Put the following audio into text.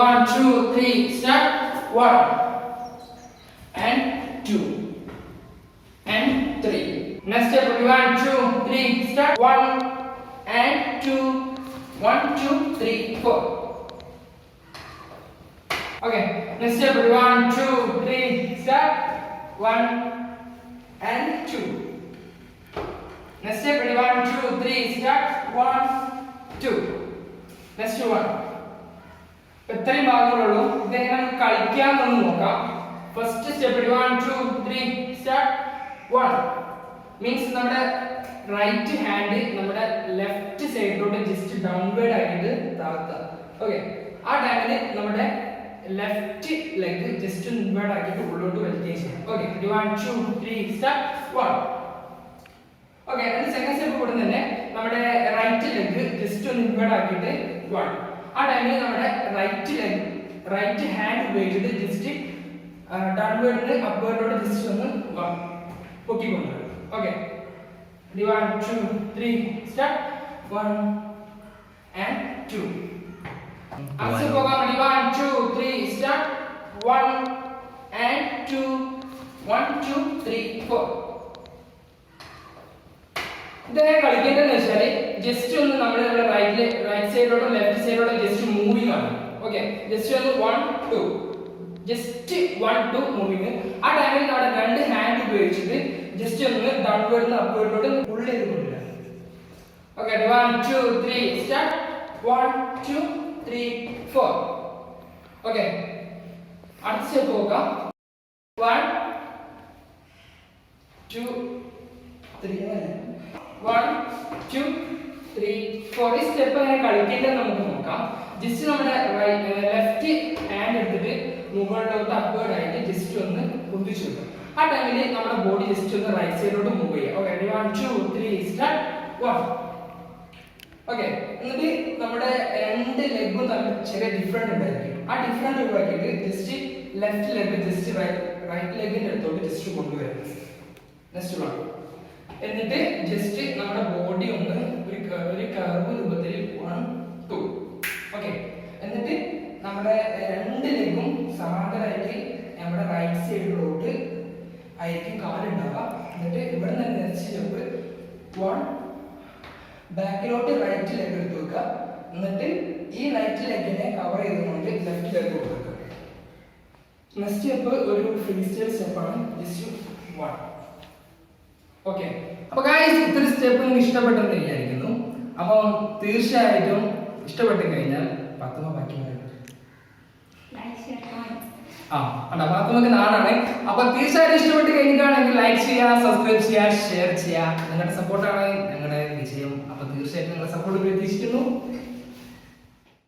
1, 2, 3, start. 1 and 2 and 3. Next step, 1, 2, 3, start. 1 and 2, 1, 2, 3, 4. Okay, next step, 1, 2, 3, start. 1 and 2. Next step, 1, 2, 3, start. 1, 2. Next one. ഇത്രയും ഭാഗങ്ങളുള്ളൂ. ഇതെങ്ങനെ കളിക്കാമെന്ന് നോക്കാം. First step 1, 2, 3, start. 1 means നമ്മുടെ right hand നമ്മുടെ left സൈഡിലോട്ട് just downward ആയിട്ട് താഴ്ത്തുക. Okay, ആ ടൈമിൽ നമ്മുടെ ലെഫ്റ്റ് ലെഗ് ജസ്റ്റ് ഇൻവേർഡ് ആക്കിയിട്ട് ഉള്ളോട്ട് വലിക്കുകയും ചെയ്യാം. Okay, 1, 2, 3, start. 1. ഓക്കെ, അതിന് സെക്കൻഡ് സ്റ്റെപ്പ് കൂടെ തന്നെ നമ്മുടെ റൈറ്റ് ലെഗ് ജസ്റ്റ് ഒന്ന് ഇൻവേർഡ് ആക്കിയിട്ട് 1. ആ ടൈമിൽ നമ്മുടെ റൈറ്റ് ഹാൻഡ് ഉപയോഗിച്ചിട്ട് ജസ്റ്റ് ഡൗൺവേർഡിന് അപ്വേർഡിലോട്ട് ജസ്റ്റ് ഒന്ന് പൊക്കിക്കൊണ്ടുവരും. Okay, 1, 2, 3, start. 1 and 2. അടുത്ത പോകാം. 1, 2, 3, സ്റ്റാർട്ട്. 1 and 2, 1, 2, 3, 4. ഇതെങ്ങനെ കളിക്കേണ്ടതെന്ന് വെച്ചാൽ ജസ്റ്റ് ഒന്ന് നമ്മൾ റൈറ്റ് സൈഡിലോട്ടോ ലെഫ്റ്റ് സൈഡിലോട്ടോ ജസ്റ്റ് മൂവിങ് ആണ്. ഓക്കെ, ജസ്റ്റ് ഒന്ന് 1, 2 ജസ്റ്റ് 1, 2 മൂവിങ്. ആ ടൈമിൽ നമ്മുടെ രണ്ട് ഹാൻഡ് ഉപയോഗിച്ചിട്ട് ജസ്റ്റ് ഒന്ന് ഡൗൺവേർഡ് അപ്വേർഡിലോട്ട് പുൾ ചെയ്ത് കൊണ്ടുവരിക. Okay, 1, 2, 3, start. 1, 2, 3, 4. ഓക്കെ, അടുത്ത സ്റ്റെപ്പ് നോക്കാം. 1, 2, 3 1, 2, 3, 4. ഈ സ്റ്റെപ്പ് എങ്ങനെ കളിക്കേണ്ടത് നമുക്ക് നോക്കാം. ജസ്റ്റ് നമ്മുടെ ലെഫ്റ്റ് ഹാൻഡ് എടുത്തിട്ട് മുകളിലോട്ട് അപ്വേർഡ് ആയിട്ട് ജസ്റ്റ് ഒന്ന് കുതിച്ചു വെക്കും. ആ ടൈമിൽ നമ്മുടെ ബോഡി ജസ്റ്റ് ഒന്ന് റൈറ്റ് സൈഡിലോട്ട് മൂവ് ചെയ്യാം. Okay, 1, 2, 3, start. 1. ഓക്കെ, എന്നിട്ട് നമ്മുടെ രണ്ട് ലെഗും തമ്മിൽ ചെറിയ ഡിഫറൻറ്റ് ഉണ്ടായിരിക്കും. ആ ഡിഫറൻറ്റ് ഒഴിവാക്കിയിട്ട് just left leg just right ലെഗിന്റെ അടുത്തോട്ട് ജസ്റ്റ് കൊണ്ടുവരാം. നെക്സ്റ്റ് 1. എന്നിട്ട് ജസ്റ്റ് നമ്മുടെ ബോഡി ഒന്ന് ഒരു കർവ് രൂപത്തിൽ 1, 2. ഓക്കെ, എന്നിട്ട് നമ്മുടെ രണ്ട് ലെഗും സമാന്തരമായിട്ട് നമ്മുടെ റൈറ്റ് സൈഡിലോട്ട് ആയിരിക്കും കാലുണ്ടാവുക. എന്നിട്ട് ഇവിടെ നിന്ന് നെക്സ്റ്റ് സ്റ്റെപ്പ് 1 ബാക്കിലോട്ട് റൈറ്റ് ലെഗ് എടുത്ത് വെക്കുക. എന്നിട്ട് ഈ റൈറ്റ് ലെഗിനെ കവർ ചെയ്തുകൊണ്ട് ലെഫ്റ്റ് ലെഗ് കൊടുക്കുക. നെക്സ്റ്റ് സ്റ്റെപ്പ് ഒരു ഫ്രീ സ്റ്റൈൽ സ്റ്റെപ്പാണ്. ജസ്റ്റ് 1. ഓക്കെ, അപ്പൊ ഗായ്സ് ഇത്ര സ്റ്റെപ്പ് നിങ്ങൾക്ക് ഇഷ്ടപ്പെട്ടെന്ന് വിചാരിക്കുന്നു. അപ്പം തീർച്ചയായിട്ടും ഇഷ്ടപ്പെട്ട് കഴിഞ്ഞാൽ പത്തുമ ബാക്കി പാത്തുമൊക്കെ നാടാണ്. അപ്പൊ തീർച്ചയായിട്ടും ഇഷ്ടപ്പെട്ട് കഴിഞ്ഞിട്ടാണെങ്കിൽ ലൈക്ക് ചെയ്യുക, സബ്സ്ക്രൈബ് ചെയ്യുക, ഷെയർ ചെയ്യുക. നിങ്ങളുടെ സപ്പോർട്ടാണ് ഞങ്ങളുടെ വിജയം. അപ്പൊ തീർച്ചയായിട്ടും നിങ്ങളുടെ സപ്പോർട്ട് പ്രതീക്ഷിക്കുന്നു.